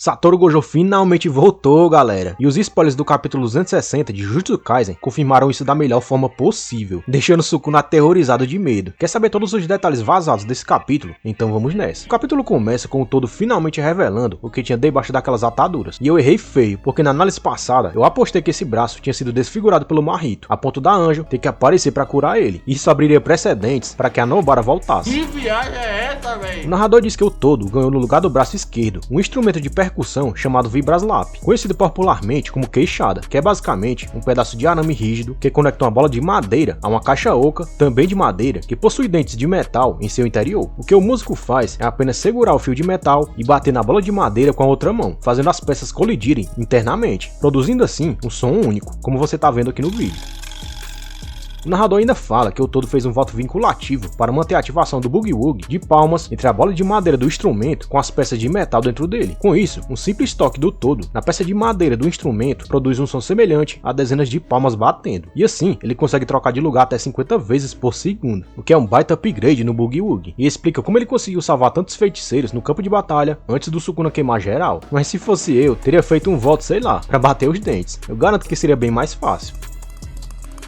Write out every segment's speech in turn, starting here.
Satoru Gojo finalmente voltou, galera, e os spoilers do capítulo 260 de Jujutsu Kaisen confirmaram isso da melhor forma possível, deixando Sukuna aterrorizado de medo. Quer saber todos os detalhes vazados desse capítulo? Então vamos nessa. O capítulo começa com o Todo finalmente revelando o que tinha debaixo daquelas ataduras, e eu errei feio, porque na análise passada eu apostei que esse braço tinha sido desfigurado pelo Mahito, a ponto da Anjo ter que aparecer pra curar ele. Isso abriria precedentes para que a Nobara voltasse. Que viagem é essa, véi? O narrador diz que o Todo ganhou no lugar do braço esquerdo um instrumento de percussão chamado Vibraslap, conhecido popularmente como queixada, que é basicamente um pedaço de arame rígido que conecta uma bola de madeira a uma caixa oca, também de madeira, que possui dentes de metal em seu interior. O que o músico faz é apenas segurar o fio de metal e bater na bola de madeira com a outra mão, fazendo as peças colidirem internamente, produzindo assim um som único, como você está vendo aqui no vídeo. O narrador ainda fala que o Todo fez um voto vinculativo para manter a ativação do Boogie-Woogie de palmas entre a bola de madeira do instrumento com as peças de metal dentro dele. Com isso, um simples toque do Todo na peça de madeira do instrumento produz um som semelhante a dezenas de palmas batendo, e assim ele consegue trocar de lugar até 50 vezes por segundo, o que é um baita upgrade no Boogie-Woogie, e explica como ele conseguiu salvar tantos feiticeiros no campo de batalha antes do Sukuna queimar geral. Mas se fosse eu, teria feito um voto, sei lá, para bater os dentes. Eu garanto que seria bem mais fácil.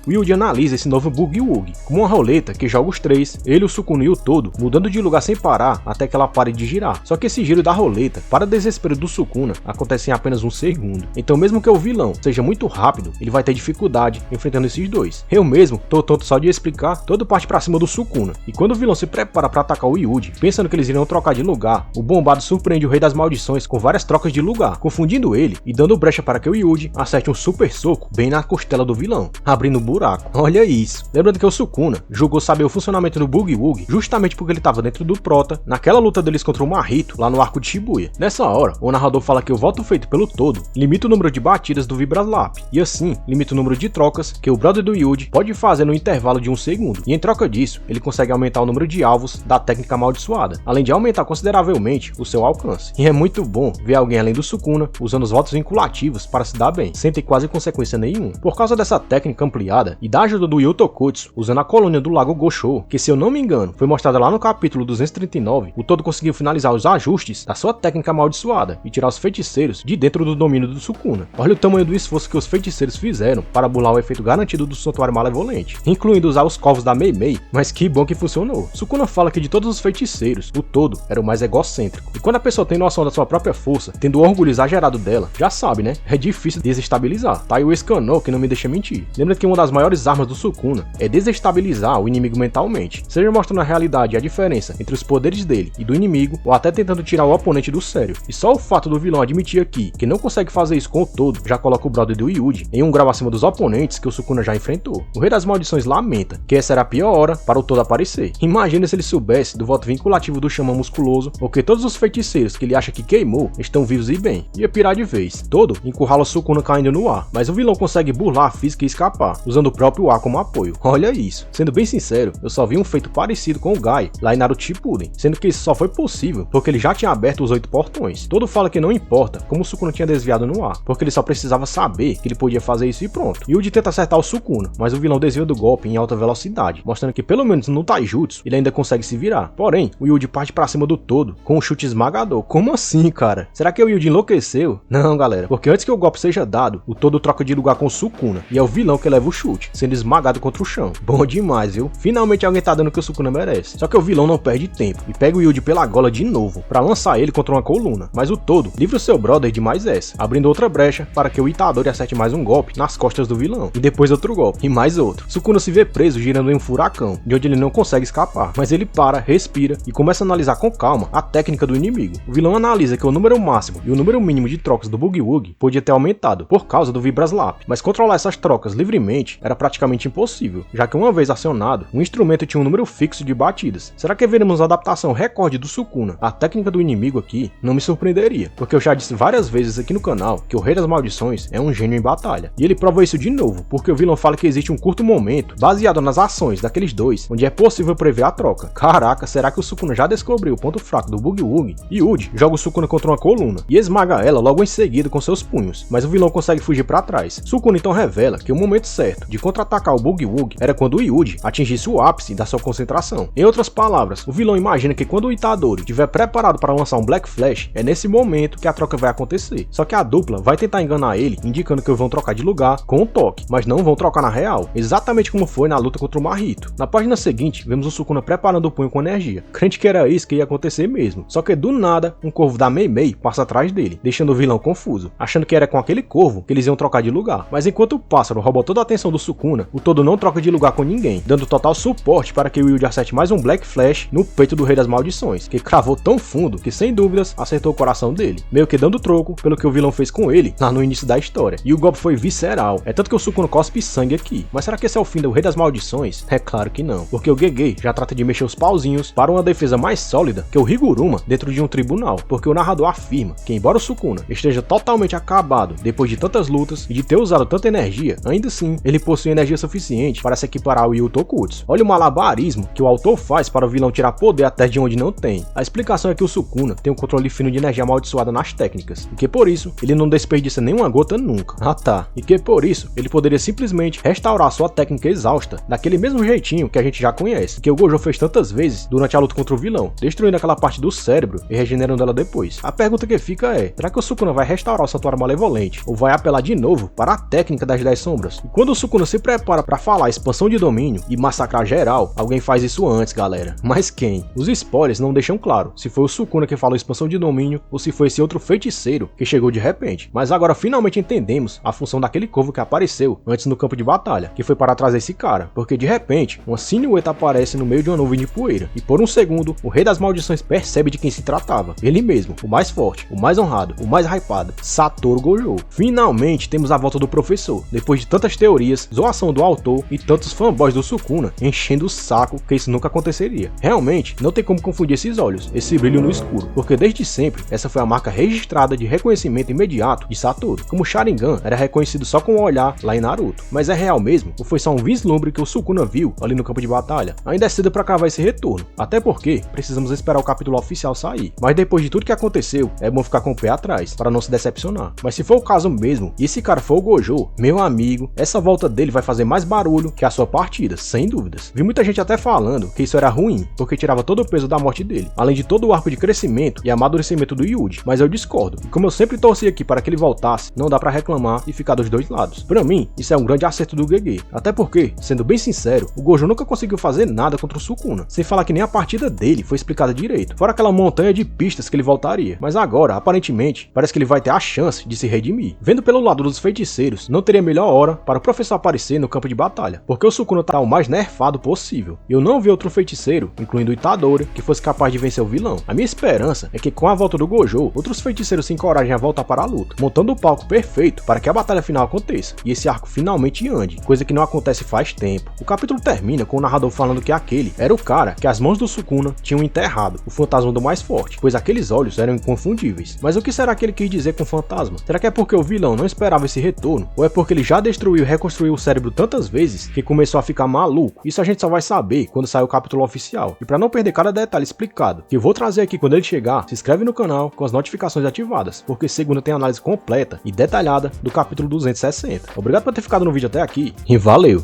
O Yuji analisa esse novo Boogie-Woogie como uma roleta que joga os três, ele, o Sukuna e o Todo, mudando de lugar sem parar até que ela pare de girar. Só que esse giro da roleta, para desespero do Sukuna, acontece em apenas um segundo. Então mesmo que o vilão seja muito rápido, ele vai ter dificuldade enfrentando esses dois. Eu mesmo tô tonto só de explicar, todo parte pra cima do Sukuna. E quando o vilão se prepara para atacar o Yuji, pensando que eles irão trocar de lugar, o bombado surpreende o Rei das Maldições com várias trocas de lugar, confundindo ele e dando brecha para que o Yuji acerte um super soco bem na costela do vilão, abrindo buraco. Olha isso. Lembrando que o Sukuna julgou saber o funcionamento do Boogie-Woogie justamente porque ele estava dentro do Prota naquela luta deles contra o Mahito lá no arco de Shibuya. Nessa hora, o narrador fala que o voto feito pelo Todo limita o número de batidas do Vibraslap e assim limita o número de trocas que o brother do Yuji pode fazer no intervalo de um segundo, e em troca disso ele consegue aumentar o número de alvos da técnica amaldiçoada, além de aumentar consideravelmente o seu alcance. E é muito bom ver alguém além do Sukuna usando os votos vinculativos para se dar bem, sem ter quase consequência nenhuma. Por causa dessa técnica ampliada e da ajuda do Yotokotsu usando a colônia do Lago Gosho, que se eu não me engano foi mostrada lá no capítulo 239, o Todo conseguiu finalizar os ajustes da sua técnica amaldiçoada e tirar os feiticeiros de dentro do domínio do Sukuna. Olha o tamanho do esforço que os feiticeiros fizeram para burlar o efeito garantido do Santuário Malevolente, incluindo usar os covos da Mei Mei, mas que bom que funcionou. Sukuna fala que de todos os feiticeiros, o Todo era o mais egocêntrico, e quando a pessoa tem noção da sua própria força, tendo o orgulho exagerado dela, já sabe, né? É difícil desestabilizar. Tá aí o Escanor que não me deixa mentir. Lembra que uma das maiores armas do Sukuna é desestabilizar o inimigo mentalmente, seja mostrando a realidade e a diferença entre os poderes dele e do inimigo, ou até tentando tirar o oponente do sério. E só o fato do vilão admitir aqui que não consegue fazer isso com o Todo já coloca o brother do Yuji em um grau acima dos oponentes que o Sukuna já enfrentou. O Rei das Maldições lamenta que essa era a pior hora para o Todo aparecer. Imagina se ele soubesse do voto vinculativo do Xamã Musculoso, ou que todos os feiticeiros que ele acha que queimou estão vivos e bem. Ia pirar de vez. Todo encurrala o Sukuna caindo no ar, mas o vilão consegue burlar a física e escapar, usando o próprio ar como apoio. Olha isso. Sendo bem sincero, eu só vi um feito parecido com o Gai lá em Naruto Shippuden, sendo que isso só foi possível porque ele já tinha aberto os 8 portões. Todo fala que não importa como o Sukuna tinha desviado no ar, porque ele só precisava saber que ele podia fazer isso e pronto. Yuji tenta acertar o Sukuna, mas o vilão desvia do golpe em alta velocidade, mostrando que pelo menos no Taijutsu ele ainda consegue se virar. Porém, o Yuji parte pra cima do Todo com um chute esmagador. Como assim, cara? Será que o Yuji enlouqueceu? Não, galera, porque antes que o golpe seja dado, o Todo troca de lugar com o Sukuna, e é o vilão que leva o chute, sendo esmagado contra o chão. Bom demais, viu? Finalmente alguém tá dando o que o Sukuna merece. Só que o vilão não perde tempo e pega o Yuji pela gola de novo pra lançar ele contra uma coluna. Mas o Todo livra o seu brother de mais essa, abrindo outra brecha para que o Itadori acerte mais um golpe nas costas do vilão. E depois outro golpe. E mais outro. Sukuna se vê preso girando em um furacão, de onde ele não consegue escapar. Mas ele para, respira e começa a analisar com calma a técnica do inimigo. O vilão analisa que o número máximo e o número mínimo de trocas do Boogie-Woogie podia ter aumentado por causa do Vibraslap. Mas controlar essas trocas livremente era praticamente impossível, já que uma vez acionado, o instrumento tinha um número fixo de batidas. Será que veremos a adaptação recorde do Sukuna à técnica do inimigo aqui? Não me surpreenderia, porque eu já disse várias vezes aqui no canal que o Rei das Maldições é um gênio em batalha. E ele prova isso de novo, porque o vilão fala que existe um curto momento, baseado nas ações daqueles dois, onde é possível prever a troca. Caraca, será que o Sukuna já descobriu o ponto fraco do Boogie-Woogie? Yuji joga o Sukuna contra uma coluna e esmaga ela logo em seguida com seus punhos, mas o vilão consegue fugir para trás. Sukuna então revela que o momento certo de contra-atacar o Boogie era quando o Yuji atingisse o ápice da sua concentração. Em outras palavras, o vilão imagina que quando o Itadori estiver preparado para lançar um Black Flash, é nesse momento que a troca vai acontecer. Só que a dupla vai tentar enganar ele, indicando que vão trocar de lugar com um toque, mas não vão trocar na real, exatamente como foi na luta contra o Mahito. Na página seguinte, vemos o Sukuna preparando o punho com energia, crente que era isso que ia acontecer mesmo. Só que do nada, um corvo da Mei Mei passa atrás dele, deixando o vilão confuso, achando que era com aquele corvo que eles iam trocar de lugar. Mas enquanto o pássaro rouba toda a atenção do Sukuna, o todo não troca de lugar com ninguém, dando total suporte para que o Yuji acerte mais um Black Flash no peito do Rei das Maldições, que cravou tão fundo que sem dúvidas acertou o coração dele, meio que dando troco pelo que o vilão fez com ele lá no início da história. E o golpe foi visceral, é tanto que o Sukuna cospe sangue aqui. Mas será que esse é o fim do Rei das Maldições? É claro que não, porque o Gege já trata de mexer os pauzinhos para uma defesa mais sólida que o Higuruma dentro de um tribunal, porque o narrador afirma que embora o Sukuna esteja totalmente acabado depois de tantas lutas e de ter usado tanta energia, ainda assim ele possui energia suficiente para se equiparar ao Yu Tokutsu. Olha o malabarismo que o autor faz para o vilão tirar poder até de onde não tem. A explicação é que o Sukuna tem um controle fino de energia amaldiçoada nas técnicas, e que por isso ele não desperdiça nenhuma gota nunca. Ah tá, e que por isso ele poderia simplesmente restaurar sua técnica exausta daquele mesmo jeitinho que a gente já conhece, que o Gojo fez tantas vezes durante a luta contra o vilão, destruindo aquela parte do cérebro e regenerando ela depois. A pergunta que fica é, será que o Sukuna vai restaurar o Santuário Malevolente, ou vai apelar de novo para a técnica das 10 sombras? E quando o Sukuna se prepara para falar expansão de domínio e massacrar geral, alguém faz isso antes, galera. Mas quem? Os spoilers não deixam claro se foi o Sukuna que falou expansão de domínio ou se foi esse outro feiticeiro que chegou de repente. Mas agora finalmente entendemos a função daquele corvo que apareceu antes no campo de batalha, que foi para trazer esse cara, porque de repente uma silhueta aparece no meio de uma nuvem de poeira, e por um segundo o Rei das Maldições percebe de quem se tratava, ele mesmo, o mais forte, o mais honrado, o mais hypado, Satoru Gojo. Finalmente temos a volta do professor, depois de tantas teorias, zoação do autor e tantos fanboys do Sukuna enchendo o saco que isso nunca aconteceria. Realmente não tem como confundir esses olhos, esse brilho no escuro, porque desde sempre essa foi a marca registrada de reconhecimento imediato de Satoru, como o Sharingan era reconhecido só com o olhar lá em Naruto. Mas é real mesmo? Ou foi só um vislumbre que o Sukuna viu ali no campo de batalha? Ainda é cedo pra cravar esse retorno, até porque precisamos esperar o capítulo oficial sair. Mas depois de tudo que aconteceu, é bom ficar com o pé atrás, para não se decepcionar. Mas se for o caso mesmo, e esse cara for o Gojo, meu amigo, essa volta dele vai fazer mais barulho que a sua partida, sem dúvidas. Vi muita gente até falando que isso era ruim, porque tirava todo o peso da morte dele, além de todo o arco de crescimento e amadurecimento do Yuji, mas eu discordo. E como eu sempre torci aqui para que ele voltasse, não dá pra reclamar e ficar dos dois lados. Pra mim, isso é um grande acerto do Gege, até porque, sendo bem sincero, o Gojo nunca conseguiu fazer nada contra o Sukuna, sem falar que nem a partida dele foi explicada direito, fora aquela montanha de pistas que ele voltaria. Mas agora, aparentemente, parece que ele vai ter a chance de se redimir. Vendo pelo lado dos feiticeiros, não teria melhor hora para o professor aparecer no campo de batalha, porque o Sukuna tá o mais nerfado possível. Eu não vi outro feiticeiro, incluindo o Itadori, que fosse capaz de vencer o vilão. A minha esperança é que com a volta do Gojo, outros feiticeiros se encorajem a voltar para a luta, montando o palco perfeito para que a batalha final aconteça, e esse arco finalmente ande, coisa que não acontece faz tempo. O capítulo termina com o narrador falando que aquele era o cara que as mãos do Sukuna tinham enterrado, o fantasma do mais forte, pois aqueles olhos eram inconfundíveis. Mas o que será que ele quis dizer com fantasma? Será que é porque o vilão não esperava esse retorno? Ou é porque ele já destruiu e reconstruiu o cérebro tantas vezes que começou a ficar maluco? Isso a gente só vai saber quando sair o capítulo oficial. E para não perder cada detalhe explicado, que eu vou trazer aqui quando ele chegar, se inscreve no canal com as notificações ativadas, porque segunda tem análise completa e detalhada do capítulo 260. Obrigado por ter ficado no vídeo até aqui e valeu!